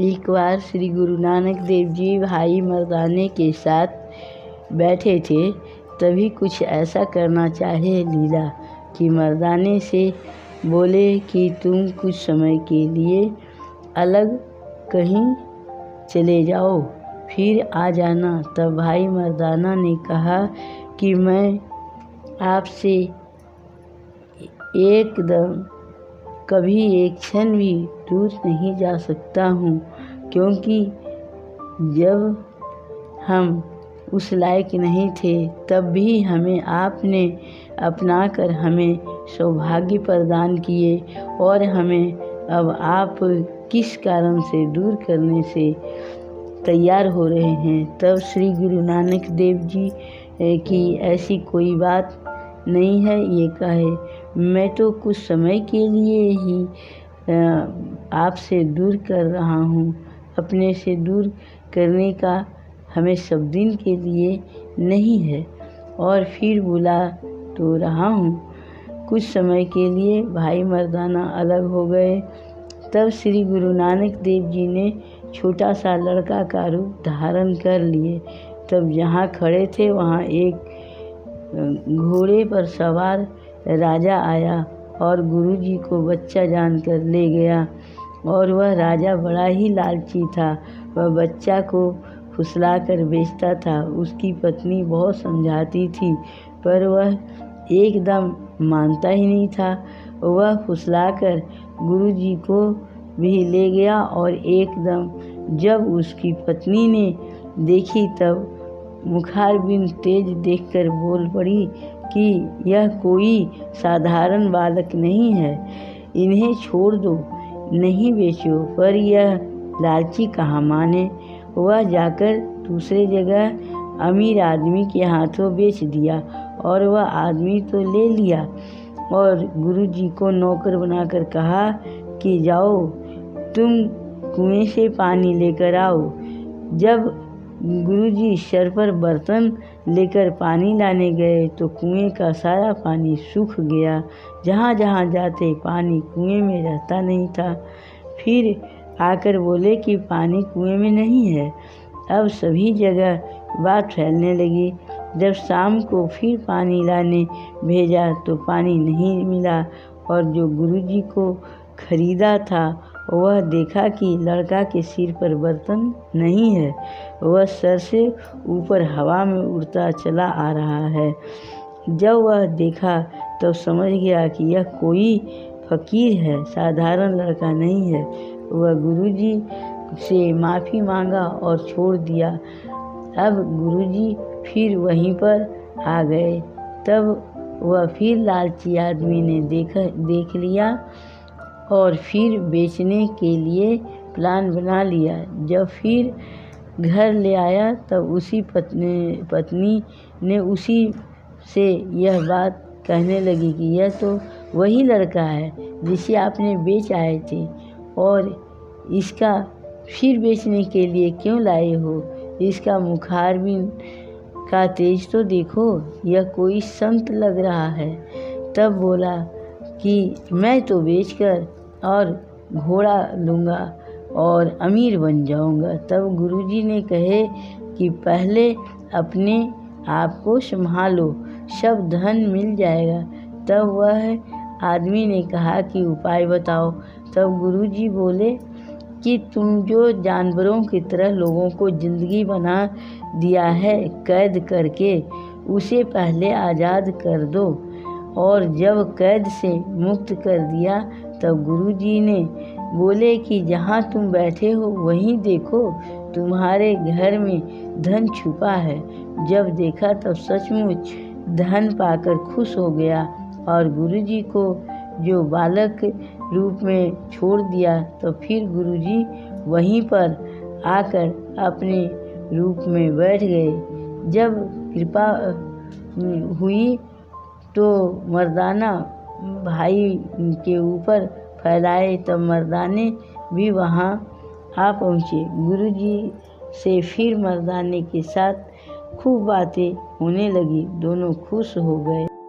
एक बार श्री गुरु नानक देव जी भाई मर्दाने के साथ बैठे थे। तभी कुछ ऐसा करना चाहे लीला कि मर्दाने से बोले कि तुम कुछ समय के लिए अलग कहीं चले जाओ, फिर आ जाना। तब भाई मर्दाना ने कहा कि मैं आपसे एकदम कभी एक क्षण भी दूर नहीं जा सकता हूँ, क्योंकि जब हम उस लायक नहीं थे तब भी हमें आपने अपनाकर हमें सौभाग्य प्रदान किए, और हमें अब आप किस कारण से दूर करने से तैयार हो रहे हैं। तब श्री गुरु नानक देव जी की ऐसी कोई बात नहीं है, ये कहे मैं तो कुछ समय के लिए ही आपसे दूर कर रहा हूँ। अपने से दूर करने का हमें सब दिन के लिए नहीं है, और फिर बुला तो रहा हूँ। कुछ समय के लिए भाई मर्दाना अलग हो गए। तब श्री गुरु नानक देव जी ने छोटा सा लड़का का रूप धारण कर लिए। तब जहाँ खड़े थे वहाँ एक घोड़े पर सवार राजा आया और गुरुजी को बच्चा जानकर ले गया, और वह राजा बड़ा ही लालची था। वह बच्चा को फुसलाकर बेचता था। उसकी पत्नी बहुत समझाती थी, पर वह एकदम मानता ही नहीं था। वह फुसलाकर गुरुजी को भी ले गया, और एकदम जब उसकी पत्नी ने देखी तब मुखारबिन तेज देखकर बोल पड़ी कि यह कोई साधारण बालक नहीं है, इन्हें छोड़ दो, नहीं बेचो। पर यह लालची कहाँ माने। वह जाकर दूसरे जगह अमीर आदमी के हाथों बेच दिया, और वह आदमी तो ले लिया, और गुरुजी को नौकर बनाकर कहा कि जाओ तुम कुएं से पानी लेकर आओ। जब गुरुजी सर पर बर्तन लेकर पानी लाने गए तो कुएं का सारा पानी सूख गया। जहाँ जहाँ जाते पानी कुएं में रहता नहीं था। फिर आकर बोले कि पानी कुएं में नहीं है। अब सभी जगह बात फैलने लगी। जब शाम को फिर पानी लाने भेजा तो पानी नहीं मिला, और जो गुरुजी को खरीदा था वह देखा कि लड़का के सिर पर बर्तन नहीं है, वह सर से ऊपर हवा में उड़ता चला आ रहा है। जब वह देखा तो समझ गया कि यह कोई फकीर है, साधारण लड़का नहीं है। वह गुरुजी से माफ़ी मांगा और छोड़ दिया। अब गुरुजी फिर वहीं पर आ गए। तब वह फिर लालची आदमी ने देख लिया, और फिर बेचने के लिए प्लान बना लिया। जब फिर घर ले आया तब उसी पत्नी ने उसी से यह बात कहने लगी कि यह तो वही लड़का है जिसे आपने बेच आए थे, और इसका फिर बेचने के लिए क्यों लाए हो। इसका मुखारबिन का तेज तो देखो, यह कोई संत लग रहा है। तब बोला कि मैं तो बेचकर और घोड़ा लूँगा और अमीर बन जाऊँगा। तब गुरुजी ने कहे कि पहले अपने आप को संभालो, सब धन मिल जाएगा। तब वह आदमी ने कहा कि उपाय बताओ। तब गुरुजी बोले कि तुम जो जानवरों की तरह लोगों को ज़िंदगी बना दिया है कैद करके, उसे पहले आज़ाद कर दो, और जब कैद से मुक्त कर दिया तब गुरुजी ने बोले कि जहाँ तुम बैठे हो वहीं देखो, तुम्हारे घर में धन छुपा है। जब देखा तब सचमुच धन पाकर खुश हो गया, और गुरुजी को जो बालक रूप में छोड़ दिया तो फिर गुरुजी वहीं पर आकर अपने रूप में बैठ गए। जब कृपा हुई तो मर्दाना भाई के ऊपर फैलाए, तब मर्दाने भी वहाँ आ पहुँचे। गुरुजी से फिर मर्दाने के साथ खूब बातें होने लगी। दोनों खुश हो गए।